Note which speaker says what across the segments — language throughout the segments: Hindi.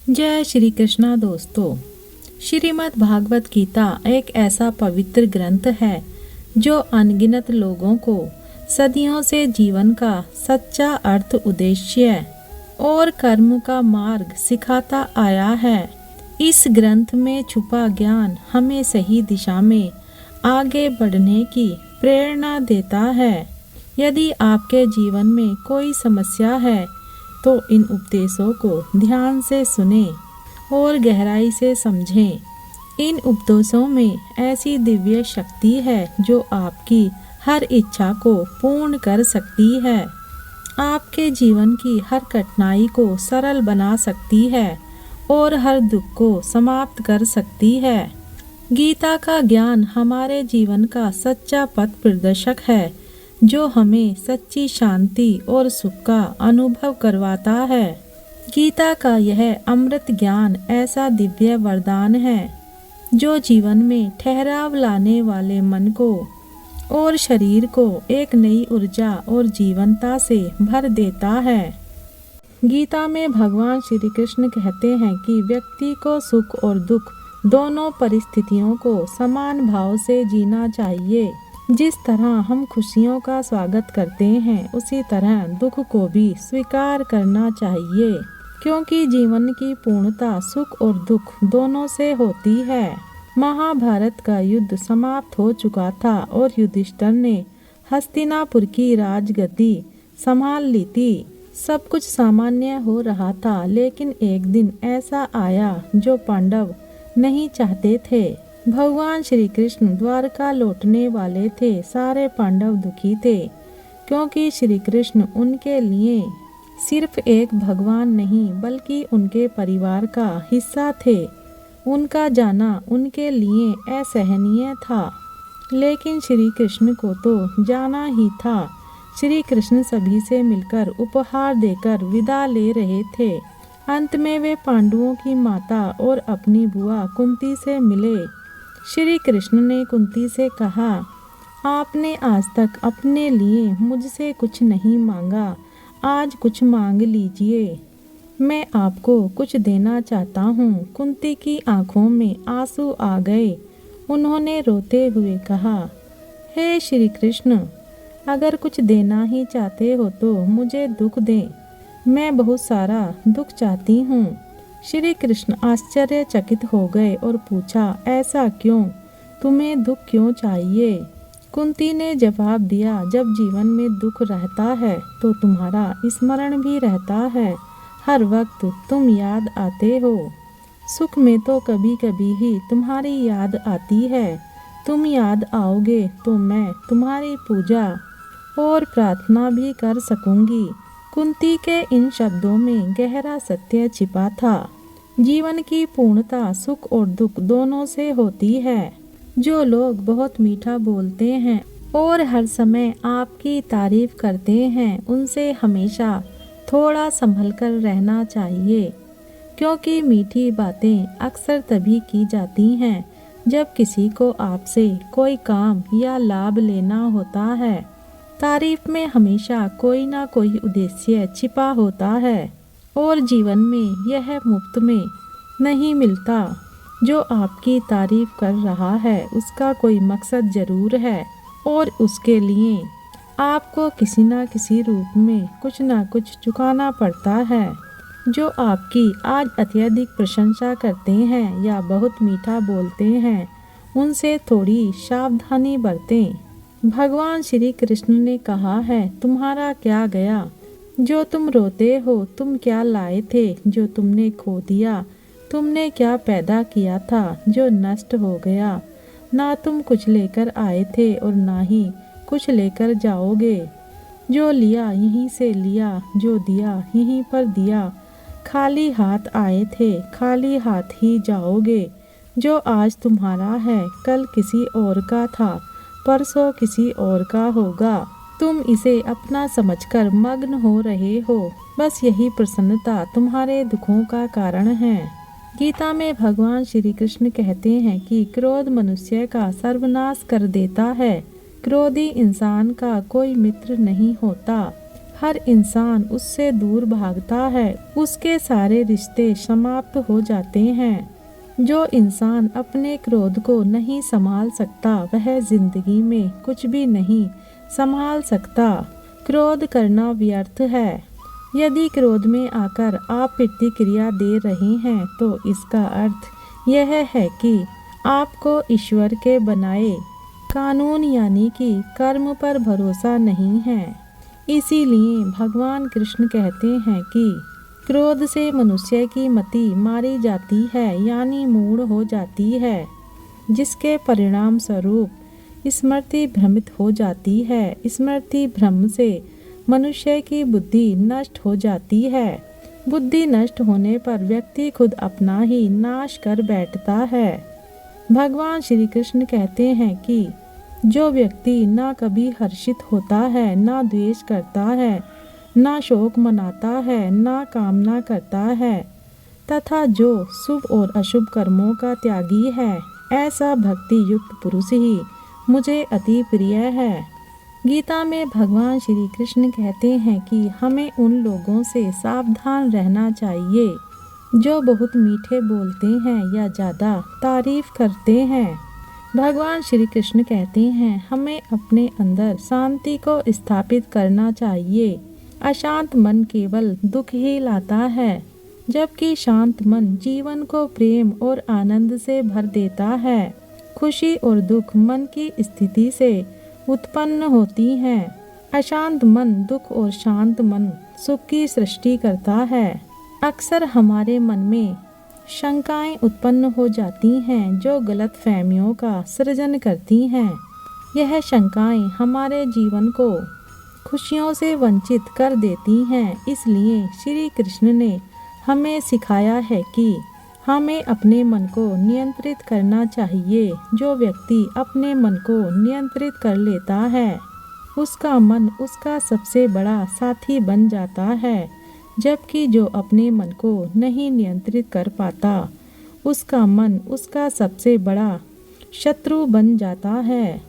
Speaker 1: जय श्री कृष्णा दोस्तों। श्रीमद् भागवत गीता एक ऐसा पवित्र ग्रंथ है जो अनगिनत लोगों को सदियों से जीवन का सच्चा अर्थ, उद्देश्य और कर्म का मार्ग सिखाता आया है। इस ग्रंथ में छुपा ज्ञान हमें सही दिशा में आगे बढ़ने की प्रेरणा देता है। यदि आपके जीवन में कोई समस्या है तो इन उपदेशों को ध्यान से सुने और गहराई से समझें। इन उपदेशों में ऐसी दिव्य शक्ति है जो आपकी हर इच्छा को पूर्ण कर सकती है, आपके जीवन की हर कठिनाई को सरल बना सकती है और हर दुख को समाप्त कर सकती है। गीता का ज्ञान हमारे जीवन का सच्चा पथ प्रदर्शक है जो हमें सच्ची शांति और सुख का अनुभव करवाता है। गीता का यह अमृत ज्ञान ऐसा दिव्य वरदान है जो जीवन में ठहराव लाने वाले मन को और शरीर को एक नई ऊर्जा और जीवंतता से भर देता है। गीता में भगवान श्री कृष्ण कहते हैं कि व्यक्ति को सुख और दुख दोनों परिस्थितियों को समान भाव से जीना चाहिए। जिस तरह हम खुशियों का स्वागत करते हैं उसी तरह दुख को भी स्वीकार करना चाहिए, क्योंकि जीवन की पूर्णता सुख और दुख दोनों से होती है। महाभारत का युद्ध समाप्त हो चुका था और युधिष्ठिर ने हस्तिनापुर की राजगद्दी संभाल ली थी। सब कुछ सामान्य हो रहा था, लेकिन एक दिन ऐसा आया जो पांडव नहीं चाहते थे। भगवान श्री कृष्ण द्वारका लौटने वाले थे। सारे पांडव दुखी थे क्योंकि श्री कृष्ण उनके लिए सिर्फ एक भगवान नहीं बल्कि उनके परिवार का हिस्सा थे। उनका जाना उनके लिए असहनीय था, लेकिन श्री कृष्ण को तो जाना ही था। श्री कृष्ण सभी से मिलकर उपहार देकर विदा ले रहे थे। अंत में वे पांडवों की माता और अपनी बुआ कुंती से मिले। श्री कृष्ण ने कुंती से कहा, आपने आज तक अपने लिए मुझसे कुछ नहीं मांगा, आज कुछ मांग लीजिए, मैं आपको कुछ देना चाहता हूँ। कुंती की आंखों में आंसू आ गए। उन्होंने रोते हुए कहा, हे श्री कृष्ण, अगर कुछ देना ही चाहते हो तो मुझे दुख दें, मैं बहुत सारा दुख चाहती हूँ। श्री कृष्ण आश्चर्यचकित हो गए और पूछा, ऐसा क्यों, तुम्हें दुख क्यों चाहिए? कुंती ने जवाब दिया, जब जीवन में दुख रहता है तो तुम्हारा स्मरण भी रहता है, हर वक्त तुम याद आते हो। सुख में तो कभी कभी ही तुम्हारी याद आती है। तुम याद आओगे तो मैं तुम्हारी पूजा और प्रार्थना भी कर सकूंगी। कुंती के इन शब्दों में गहरा सत्य छिपा था। जीवन की पूर्णता सुख और दुख दोनों से होती है। जो लोग बहुत मीठा बोलते हैं और हर समय आपकी तारीफ करते हैं, उनसे हमेशा थोड़ा संभल कर रहना चाहिए, क्योंकि मीठी बातें अक्सर तभी की जाती हैं जब किसी को आपसे कोई काम या लाभ लेना होता है। तारीफ में हमेशा कोई ना कोई उद्देश्य छिपा होता है और जीवन में यह मुफ्त में नहीं मिलता। जो आपकी तारीफ कर रहा है उसका कोई मकसद जरूर है और उसके लिए आपको किसी न किसी रूप में कुछ ना कुछ चुकाना पड़ता है। जो आपकी आज अत्यधिक प्रशंसा करते हैं या बहुत मीठा बोलते हैं, उनसे थोड़ी सावधानी बरतें। भगवान श्री कृष्ण ने कहा है, तुम्हारा क्या गया जो तुम रोते हो? तुम क्या लाए थे जो तुमने खो दिया? तुमने क्या पैदा किया था जो नष्ट हो गया? ना तुम कुछ लेकर आए थे और ना ही कुछ लेकर जाओगे। जो लिया यहीं से लिया, जो दिया यहीं पर दिया। खाली हाथ आए थे, खाली हाथ ही जाओगे। जो आज तुम्हारा है कल किसी और का था, परसों किसी और का होगा। तुम इसे अपना समझकर मग्न हो रहे हो। बस यही प्रसन्नता तुम्हारे दुखों का कारण है। गीता में भगवान श्री कृष्ण कहते हैं कि क्रोध मनुष्य का सर्वनाश कर देता है। क्रोधी इंसान का कोई मित्र नहीं होता। हर इंसान उससे दूर भागता है, उसके सारे रिश्ते समाप्त हो जाते हैं। जो इंसान अपने क्रोध को नहीं संभाल सकता वह जिंदगी में कुछ भी नहीं संभाल सकता। क्रोध करना व्यर्थ है। यदि क्रोध में आकर आप प्रतिक्रिया दे रहे हैं तो इसका अर्थ यह है कि आपको ईश्वर के बनाए कानून यानी कि कर्म पर भरोसा नहीं है। इसीलिए भगवान कृष्ण कहते हैं कि क्रोध से मनुष्य की मति मारी जाती है यानी मूढ़ हो जाती है, जिसके परिणाम स्वरूप स्मृति भ्रमित हो जाती है। स्मृति भ्रम से मनुष्य की बुद्धि नष्ट हो जाती है। बुद्धि नष्ट होने पर व्यक्ति खुद अपना ही नाश कर बैठता है। भगवान श्री कृष्ण कहते हैं कि जो व्यक्ति ना कभी हर्षित होता है, ना द्वेष करता है, ना शोक मनाता है, ना कामना करता है तथा जो शुभ और अशुभ कर्मों का त्यागी है, ऐसा भक्ति युक्त पुरुष ही मुझे अति प्रिय है। गीता में भगवान श्री कृष्ण कहते हैं कि हमें उन लोगों से सावधान रहना चाहिए जो बहुत मीठे बोलते हैं या ज़्यादा तारीफ करते हैं। भगवान श्री कृष्ण कहते हैं हमें अपने अंदर शांति को स्थापित करना चाहिए। अशांत मन केवल दुख ही लाता है, जबकि शांत मन जीवन को प्रेम और आनंद से भर देता है। खुशी और दुख मन की स्थिति से उत्पन्न होती हैं। अशांत मन दुख और शांत मन सुख की सृष्टि करता है। अक्सर हमारे मन में शंकाएं उत्पन्न हो जाती हैं जो गलत फहमियों का सृजन करती हैं। यह शंकाएं हमारे जीवन को खुशियों से वंचित कर देती हैं। इसलिए श्री कृष्ण ने हमें सिखाया है कि हमें अपने मन को नियंत्रित करना चाहिए। जो व्यक्ति अपने मन को नियंत्रित कर लेता है उसका मन उसका सबसे बड़ा साथी बन जाता है, जबकि जो अपने मन को नहीं नियंत्रित कर पाता उसका मन उसका सबसे बड़ा शत्रु बन जाता है।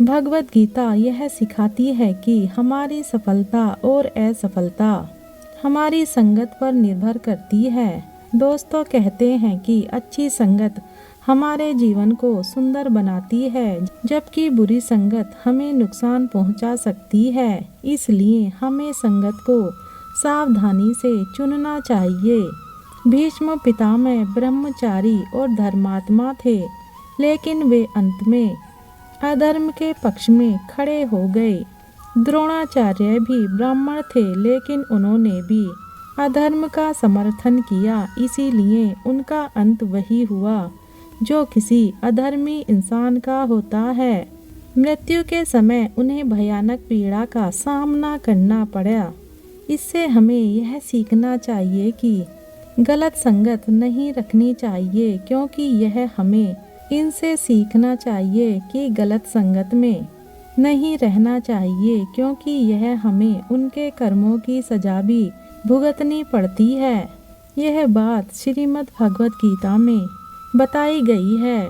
Speaker 1: भगवत गीता यह सिखाती है कि हमारी सफलता और असफलता हमारी संगत पर निर्भर करती है। दोस्तों कहते हैं कि अच्छी संगत हमारे जीवन को सुंदर बनाती है, जबकि बुरी संगत हमें नुकसान पहुंचा सकती है। इसलिए हमें संगत को सावधानी से चुनना चाहिए। भीष्म पितामह ब्रह्मचारी और धर्मात्मा थे, लेकिन वे अंत में अधर्म के पक्ष में खड़े हो गए। द्रोणाचार्य भी ब्राह्मण थे, लेकिन उन्होंने भी अधर्म का समर्थन किया। इसीलिए उनका अंत वही हुआ जो किसी अधर्मी इंसान का होता है। मृत्यु के समय उन्हें भयानक पीड़ा का सामना करना पड़ा। इससे हमें यह सीखना चाहिए कि गलत संगत नहीं रखनी चाहिए, क्योंकि यह हमें इनसे सीखना चाहिए कि गलत संगत में नहीं रहना चाहिए, क्योंकि यह हमें उनके कर्मों की सजा भी भुगतनी पड़ती है। यह बात श्रीमद् भगवत गीता में बताई गई है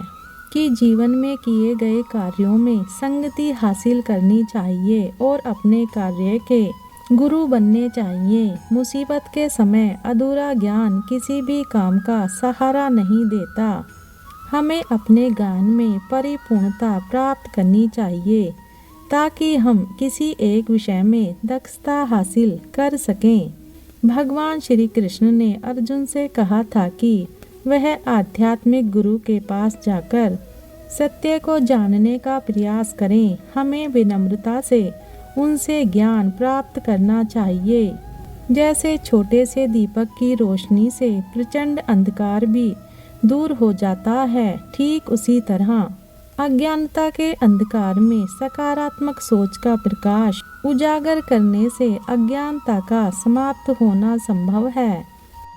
Speaker 1: कि जीवन में किए गए कार्यों में संगति हासिल करनी चाहिए और अपने कार्य के गुरु बनने चाहिए। मुसीबत के समय अधूरा ज्ञान किसी भी काम का सहारा नहीं देता। हमें अपने ज्ञान में परिपूर्णता प्राप्त करनी चाहिए ताकि हम किसी एक विषय में दक्षता हासिल कर सकें। भगवान श्री कृष्ण ने अर्जुन से कहा था कि वह आध्यात्मिक गुरु के पास जाकर सत्य को जानने का प्रयास करें। हमें विनम्रता से उनसे ज्ञान प्राप्त करना चाहिए। जैसे छोटे से दीपक की रोशनी से प्रचंड अंधकार भी दूर हो जाता है, ठीक उसी तरह अज्ञानता के अंधकार में सकारात्मक सोच का प्रकाश उजागर करने से अज्ञानता का समाप्त होना संभव है।